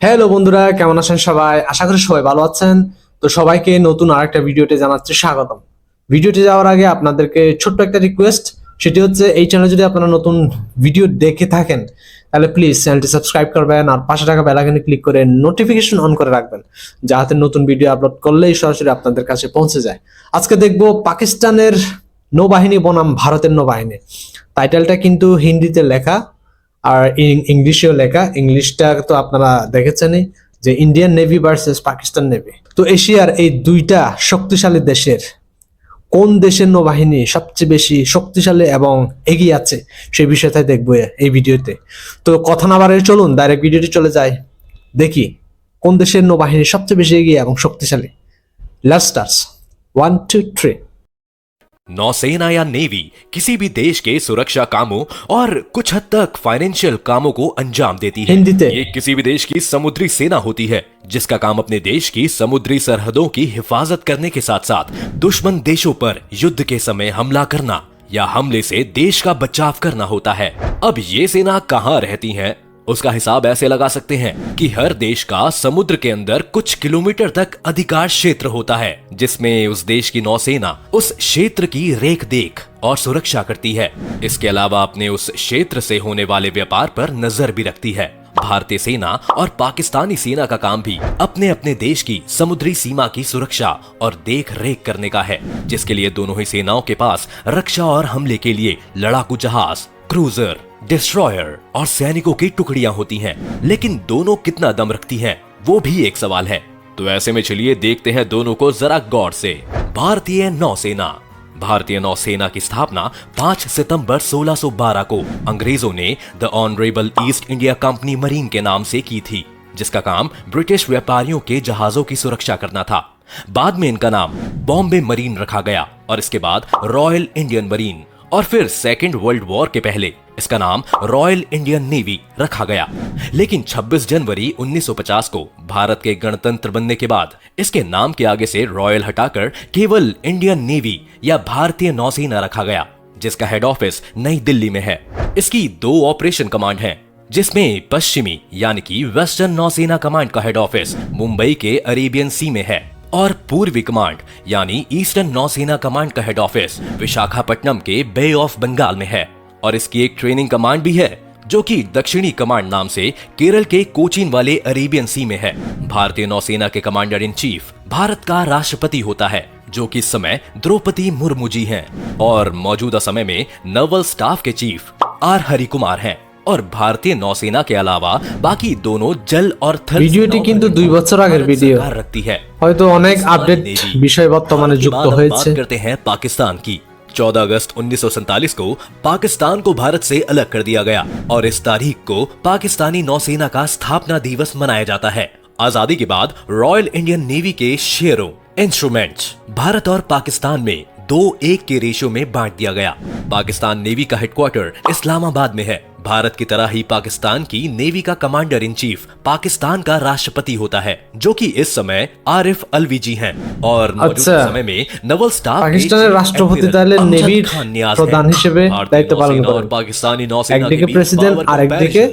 Hello বন্ধুরা, কেমন আছেন সবাই? আশা করি সবাই ভালো আছেন। তো সবাইকে নতুন আরেকটা ভিডিওতে জানাচ্ছি স্বাগতম। ভিডিওতে যাওয়ার আগে আপনাদেরকে ছোট্ট একটা রিকোয়েস্ট, সেটি হচ্ছে এই চ্যানেলে যদি আপনারা নতুন ভিডিও দেখে থাকেন তাহলে প্লিজ চ্যানেলটি সাবস্ক্রাইব করবেন আর পাশে থাকা বেল আইকনে ক্লিক করে নোটিফিকেশন অন করে রাখবেন, যাতে নতুন ভিডিও আপলোড করলেই সরাসরি আপনাদের কাছে পৌঁছে যায়। আজকে দেখব পাকিস্তানের নৌবাহিনী বনাম ভারতের নৌবাহিনী। টাইটেলটা কিন্তু হিন্দিতে লেখা আর ইংলিশেও লেখা। ইংলিশটা তো আপনারা দেখেছেনই, যে Indian navy versus Pakistan navy. তো এশিয়ার এই দুইটা শক্তিশালী দেশের কোন দেশের নৌবাহিনী সবচেয়ে বেশি শক্তিশালী এবং এগিয়ে আছে সেই বিষয়টাই দেখবো এই ভিডিওতে। তো কথা না বাড়িয়ে চলুন ডাইরেক্ট ভিডিওটি চলে যায়, দেখি কোন দেশের নৌবাহিনী সবচেয়ে বেশি এগিয়ে এবং শক্তিশালী। Let's start. 1 2 3। नौसेना या नेवी किसी भी देश के सुरक्षा कामों और कुछ हद तक फाइनेंशियल कामों को अंजाम देती है। हिंदी ते। ये किसी भी देश की समुद्री सेना होती है जिसका काम अपने देश की समुद्री सरहदों की हिफाजत करने के साथ साथ दुश्मन देशों पर युद्ध के समय हमला करना या हमले से देश का बचाव करना होता है। अब ये सेना कहाँ रहती है उसका हिसाब ऐसे लगा सकते हैं कि हर देश का समुद्र के अंदर कुछ किलोमीटर तक अधिकार क्षेत्र होता है जिसमें उस देश की नौसेना उस क्षेत्र की रेख देख और सुरक्षा करती है। इसके अलावा अपने उस क्षेत्र से होने वाले व्यापार पर नजर भी रखती है। भारतीय सेना और पाकिस्तानी सेना का काम भी अपने अपने देश की समुद्री सीमा की सुरक्षा और देख रेख करने का है, जिसके लिए दोनों ही सेनाओं के पास रक्षा और हमले के लिए लड़ाकू जहाज, क्रूजर, डिस्ट्रॉयर और सैनिकों की टुकड़ियां होती हैं। लेकिन दोनों कितना दम रखती हैं वो भी एक सवाल है। तो ऐसे में चलिए देखते हैं दोनों को जरा गौर से। भारतीय नौसेना। भारतीय नौसेना की स्थापना 5 सितंबर 1612 को अंग्रेजों ने the honourable east India company marine के नाम से की थी, जिसका काम ब्रिटिश व्यापारियों के जहाजों की सुरक्षा करना था। बाद में इनका नाम बॉम्बे मरीन रखा गया और इसके बाद रॉयल इंडियन मरीन और फिर सेकेंड वर्ल्ड वॉर के पहले इसका नाम रॉयल इंडियन नेवी रखा गया। लेकिन 26 जनवरी 1950 को भारत के गणतंत्र बनने के बाद इसके नाम के आगे से रॉयल हटाकर केवल इंडियन नेवी या भारतीय नौसेना रखा गया, जिसका हेड ऑफिस नई दिल्ली में है। इसकी 2 ऑपरेशन कमांड हैं, जिसमें पश्चिमी यानी कि वेस्टर्न नौसेना कमांड का हेड ऑफिस मुंबई के अरेबियन सी में है और पूर्वी कमांड यानी ईस्टर्न नौसेना कमांड का हेड ऑफिस विशाखापट्टनम के बे ऑफ बंगाल में है। और इसकी एक ट्रेनिंग कमांड भी है जो कि दक्षिणी कमांड नाम से केरल के कोचीन वाले अरेबियन सी में है। भारतीय नौसेना के कमांडर इन चीफ भारत का राष्ट्रपति होता है, जो कि इस समय द्रौपदी मुर्मू जी हैं, और मौजूदा समय में नेवल स्टाफ के चीफ आर हरि कुमार हैं। और भारतीय नौसेना के अलावा बाकी दोनों जल और थल ভিডিওটি কিন্তু 2 বছর আগের ভিডিও, सरकार रखती है। হয়তো অনেক আপডেট বিষয় বর্তমানে যুক্ত হয়েছে। बात करते हैं पाकिस्तान की। 14 अगस्त 1947 को पाकिस्तान को भारत से अलग कर दिया गया और इस तारीख को पाकिस्तानी नौसेना का स्थापना दिवस मनाया जाता है। आजादी के बाद रॉयल इंडियन नेवी के शेयरों इंस्ट्रूमेंट्स भारत और पाकिस्तान में 2:1 के रेशियो में बांट दिया गया। पाकिस्तान नेवी का हेडक्वार्टर इस्लामाबाद में है। भारत की तरह ही पाकिस्तान की नेवी का कमांडर इन चीफ पाकिस्तान का राष्ट्रपति होता है, जो कि इस समय आरिफ अलवी जी हैं। और मौजूदा समय में नवल स्टाफ পাকিস্তানের রাষ্ট্রপতি তাহলে নেভির প্রধান হিসেবে দায়িত্ব পালন করেন। पाकिस्तानी नौसेना একদিকে প্রেসিডেন্ট আর একদিকে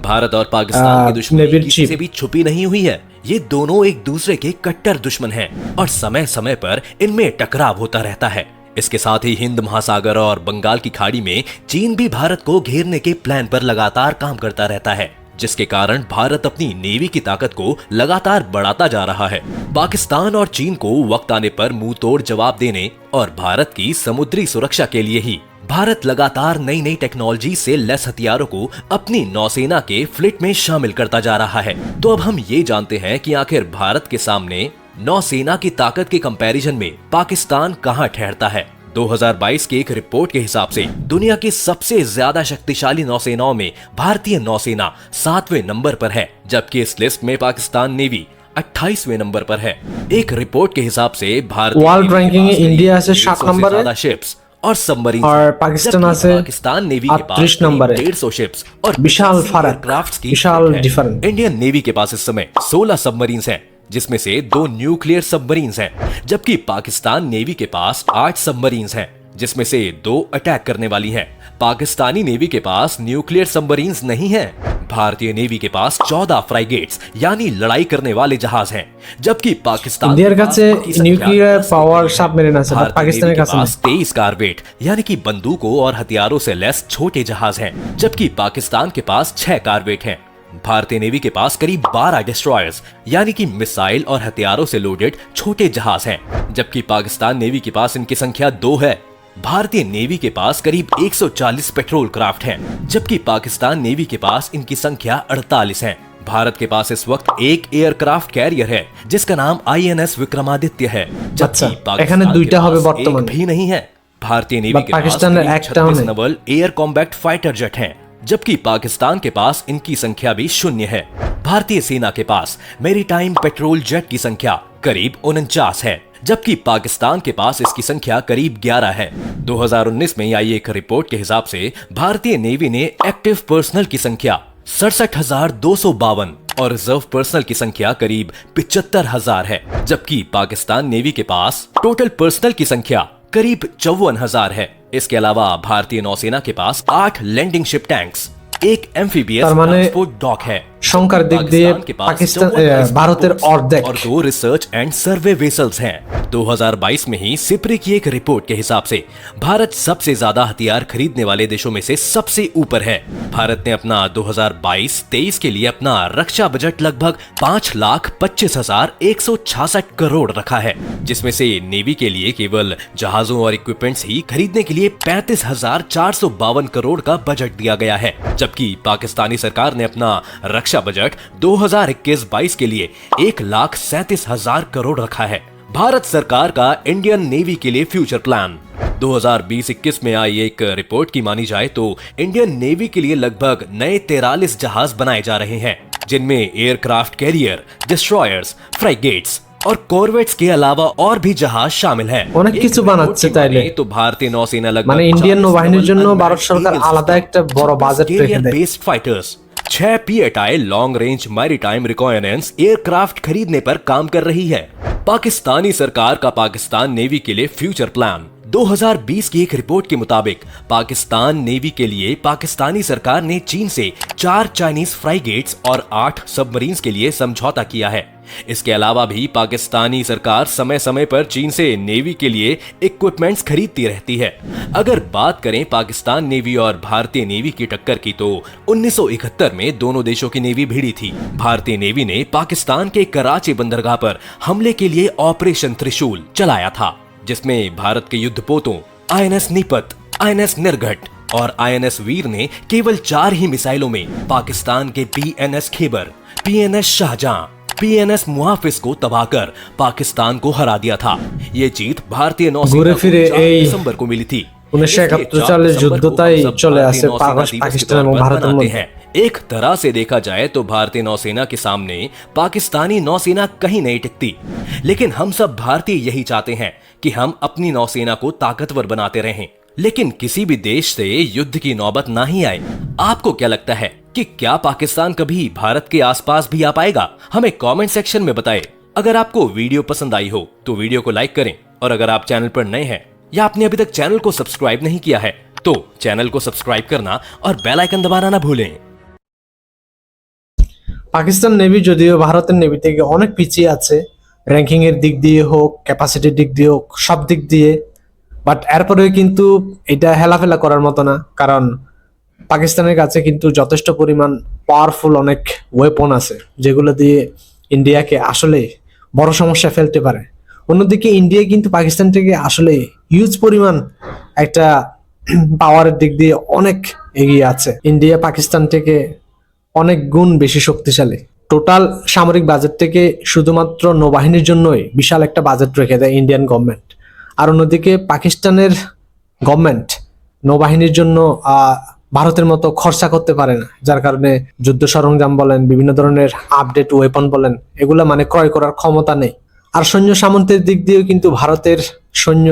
भारत और पाकिस्तान की दुश्मनी नेवी किसी चीफ। से भी छुपी नहीं हुई है। ये दोनों एक दूसरे के कट्टर दुश्मन हैं और समय समय पर इनमें टकराव होता रहता है। इसके साथ ही हिंद महासागर और बंगाल की खाड़ी में चीन भी भारत को घेरने के प्लान पर लगातार काम करता रहता है, जिसके कारण भारत अपनी नेवी की ताकत को लगातार बढ़ाता जा रहा है। पाकिस्तान और चीन को वक्त आने पर मुंह तोड़ जवाब देने और भारत की समुद्री सुरक्षा के लिए ही भारत लगातार नई नई टेक्नोलॉजी से लैस हथियारों को अपनी नौसेना के फ्लीट में शामिल करता जा रहा है। तो अब हम ये जानते हैं कि आखिर भारत के सामने नौसेना की ताकत के कंपैरिजन में पाकिस्तान कहां ठहरता है। 2022 की एक रिपोर्ट के हिसाब से दुनिया की सबसे ज्यादा शक्तिशाली नौसेनाओं में भारतीय नौसेना 7वें नंबर पर है, जबकि इस लिस्ट में पाकिस्तान नेवी 28वें नंबर पर है। एक रिपोर्ट के हिसाब से भारतीय वर्ल्ड रैंकिंग में इंडिया से 7 नंबर है शिप्स और सबमरीन और पाकिस्तान से पाकिस्तान नेवी के पास 38 नंबर है। 150 शिप्स और विशाल फर्क, क्राफ्ट्स की विशाल डिफरेंस। इंडियन नेवी के पास इस समय 16 सबमरीन्स हैं, जिसमें से 2 न्यूक्लियर सबमरीन्स हैं, जबकि पाकिस्तान नेवी के पास 8 सबमरीन्स हैं, जिसमें से 2 अटैक करने वाली हैं। पाकिस्तानी नेवी के पास न्यूक्लियर सबमरीन्स नहीं हैं। भारतीय नेवी के पास 14 फ्राइगेट्स यानी लड़ाई करने वाले जहाज हैं, जबकि पाकिस्तान इंडियार কাছে নিউক্লিয়ার পাওয়ার সাবমেরিন আছে, বাট পাকিস্তানের কাছে নেই। 23 कारवेट यानी कि बंदूकों और हथियारों से लैस छोटे जहाज हैं, जबकि पाकिस्तान के पास 6 कारवेट हैं। भारतीय नेवी के पास करीब 12 डिस्ट्रॉयर्स यानी कि मिसाइल और हथियारों से लोडेड छोटे जहाज हैं, जबकि पाकिस्तान नेवी के पास इनकी संख्या 2 है। भारतीय नेवी के पास करीब 140 पेट्रोल क्राफ्ट हैं, जबकि पाकिस्तान नेवी के पास इनकी संख्या 48 है। भारत के पास इस वक्त एक एयरक्राफ्ट कैरियर है जिसका नाम INS विक्रमादित्य है, जबकि पाकिस्तान के पास एक भी नहीं है। भारतीय नेवी के पास 36 Naval air combat fighter jet हैं, जबकि पाकिस्तान के पास इनकी संख्या भी 0 है। भारतीय सेना के पास मैरीटाइम पेट्रोल जेट की संख्या करीब 49 है, जबकि पाकिस्तान के पास इसकी संख्या करीब 11 है। 2019 में आई एक रिपोर्ट के हिसाब से भारतीय नेवी ने एक्टिव पर्सनल की संख्या 67,252 और रिजर्व पर्सनल की संख्या करीब 75,000 है, जबकि पाकिस्तान नेवी के पास टोटल पर्सनल की संख्या करीब 54,000 है। इसके अलावा भारतीय नौसेना के पास 8 लैंडिंग शिप टैंक्स, एक एम्फीबियस ट्रांसपोर्ट डॉक है। সংখ্যার দিক দিয়ে পাকিস্তান ভারতের অর্ধেক और 2 रिसर्च एंड सर्वे वेसल्स हैं। 2022 में ही सिप्री की एक रिपोर्ट के हिसाब से भारत सबसे ज्यादा हथियार खरीदने वाले देशों में से सबसे ऊपर है। भारत ने अपना 2022-23 के लिए अपना रक्षा बजट लगभग 5,25,166 करोड़ रखा है, जिसमें से नेवी के लिए केवल जहाजों और इक्विपमेंट्स ही खरीदने के लिए 35,452 करोड़ का बजट दिया गया है, जबकि पाकिस्तानी सरकार ने अपना रक्षा बजट 2021-22 के लिए 1,37,000 करोड़ रखा है। भारत सरकार का इंडियन नेवी के लिए फ्यूचर प्लान 2020-21 में आई एक रिपोर्ट की मानी जाए तो इंडियन नेवी के लिए लगभग नए 43 जहाज बनाए जा रहे हैं, जिनमें एयरक्राफ्ट कैरियर, डिस्ट्रॉयर्स, फ्राइगेट्स और कॉर्वेट्स के अलावा और भी जहाज शामिल हैं। অনেক কিছু বানাচ্ছে তাইলে तो भारतीय नौसेना लगभग মানে ইন্ডিয়ান নৌবাহিনীর জন্য ভারত সরকার আলাদা একটা বড় বাজেট রেখে দেয়। Based fighters 6 PATI long range maritime reconnaissance aircraft खरीदने पर काम कर रही है। पाकिस्तानी सरकार का पाकिस्तान नेवी के लिए फ्यूचर प्लान 2020 की एक रिपोर्ट के मुताबिक पाकिस्तान नेवी के लिए पाकिस्तानी सरकार ने चीन से 4 चाइनीज फ्राइगेट्स और 8 सबमरीन्स के लिए समझौता किया है। इसके अलावा भी पाकिस्तानी सरकार समय समय पर चीन से नेवी के लिए इक्विपमेंट्स खरीदती रहती है। अगर बात करें पाकिस्तान नेवी और भारतीय नेवी की टक्कर की तो 1971 में दोनों देशों की नेवी भिड़ी थी। भारतीय नेवी ने पाकिस्तान के कराची बंदरगाह पर हमले के लिए ऑपरेशन त्रिशूल चलाया था, जिसमें भारत के युद्धपोतों INS नीपत, INS निर्घट और INS वीर ने केवल 4 ही मिसाइलों में पाकिस्तान के PNS Khyber, PNS Shahjahan, PNS मुहाफिज को तबाह कर पाकिस्तान को हरा दिया था। ये जीत भारतीय नौसेना को 4 दिसंबर को मिली थी। 1971 সালে যুদ্ধটাই চলে আসে পাকিস্তান এবং ভারতের মধ্যে। एक तरह से देखा जाए तो भारतीय नौसेना के सामने पाकिस्तानी नौसेना कहीं नहीं टिकती, लेकिन हम सब भारतीय यही चाहते हैं कि हम अपनी नौसेना को ताकतवर बनाते रहें, लेकिन किसी भी देश से युद्ध की नौबत ना ही आए। आपको क्या लगता है कि क्या पाकिस्तान कभी भारत के आसपास भी आ पाएगा? हमें कमेंट सेक्शन में बताएं। अगर आपको वीडियो पसंद आई हो तो वीडियो को लाइक करें, और अगर आप चैनल पर नए हैं या आपने अभी तक चैनल को सब्सक्राइब नहीं किया है तो चैनल को सब्सक्राइब करना और बेल आइकन दबाना ना भूलें। পাকিস্তান নেভি যদিও ভারতের নেভি থেকে অনেক পিছিয়ে আছে, র্যাঙ্কিং এর দিক দিয়ে হোক, ক্যাপাসিটির দিক দিয়ে হোক, সব দিক দিয়ে, বাট এরপরেও কিন্তু এটা হেলাফেলা করার মতো না, কারণ পাকিস্তানের কাছে কিন্তু যথেষ্ট পরিমাণ পাওয়ারফুল অনেক ওয়েপন আছে যেগুলো দিয়ে ইন্ডিয়াকে আসলে বড় সমস্যা ফেলতে পারে। অন্যদিকে ইন্ডিয়া কিন্তু পাকিস্তান থেকে আসলে হিউজ পরিমাণ একটা পাওয়ারের দিক দিয়ে অনেক এগিয়ে আছে। ইন্ডিয়া পাকিস্তান থেকে অনেক গুণ বেশি শক্তিশালী। টোটাল সামরিক বাজেট থেকে শুধুমাত্র নৌবাহিনীর জন্যই বিশাল একটা বাজেট রেখে দেয় ইন্ডিয়ান গভর্নমেন্ট। আর অন্যদিকে পাকিস্তানের গভর্নমেন্ট নৌবাহিনীর জন্য ভারতের মতো খরচা করতে পারে না, যার কারণে যুদ্ধ সরঞ্জাম বলেন, বিভিন্ন ধরনের আপডেট ওয়েপন বলেন, এগুলা মানে ক্রয় করার ক্ষমতা নেই। আর সৈন্য সামন্তের দিক দিয়েও কিন্তু ভারতের সৈন্য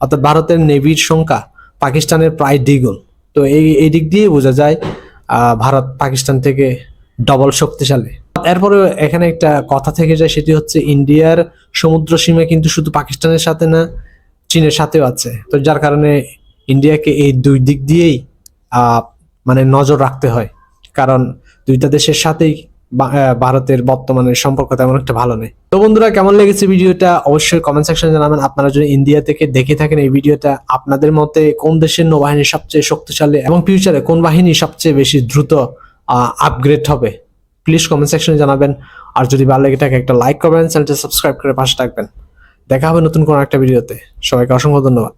অর্থাৎ ভারতের নেভির সংখ্যা পাকিস্তানের প্রায় দ্বিগুণ। তো এই দিক দিয়ে বোঝা যায় ভারত পাকিস্তান থেকে ডবল শক্তিশালী। এরপরে এখানে একটা কথা থেকে যায়, সেটি হচ্ছে ইন্ডিয়ার সমুদ্র সীমা কিন্তু শুধু পাকিস্তানের সাথে না, চীনের সাথেও আছে। তো যার কারণে ইন্ডিয়াকে এই দুই দিক দিয়েই মানে নজর রাখতে হয়, কারণ দুইটা দেশের সাথেই ভারতের বর্তমানে সম্পর্ক তেমন একটা ভালো নেই। তো বন্ধুরা, কেমন লেগেছে ভিডিওটা অবশ্যই কমেন্ট সেকশনে জানাবেন। আপনারা যদি ইন্ডিয়া থেকে দেখে থাকেন এই ভিডিওটা, আপনাদের মতে কোন দেশের নৌবাহিনী সবচেয়ে শক্তিশালী এবং ফিউচারে কোন বাহিনী সবচেয়ে বেশি দ্রুত আপগ্রেড হবে, প্লিজ কমেন্ট সেকশনে জানাবেন। আর যদি ভালো লেগে থাকে একটা লাইক করবেন, চ্যানেলটা সাবস্ক্রাইব করে পাশে থাকবেন। দেখা হবে নতুন কোনো একটা ভিডিওতে। সবাইকে অসংখ্য ধন্যবাদ।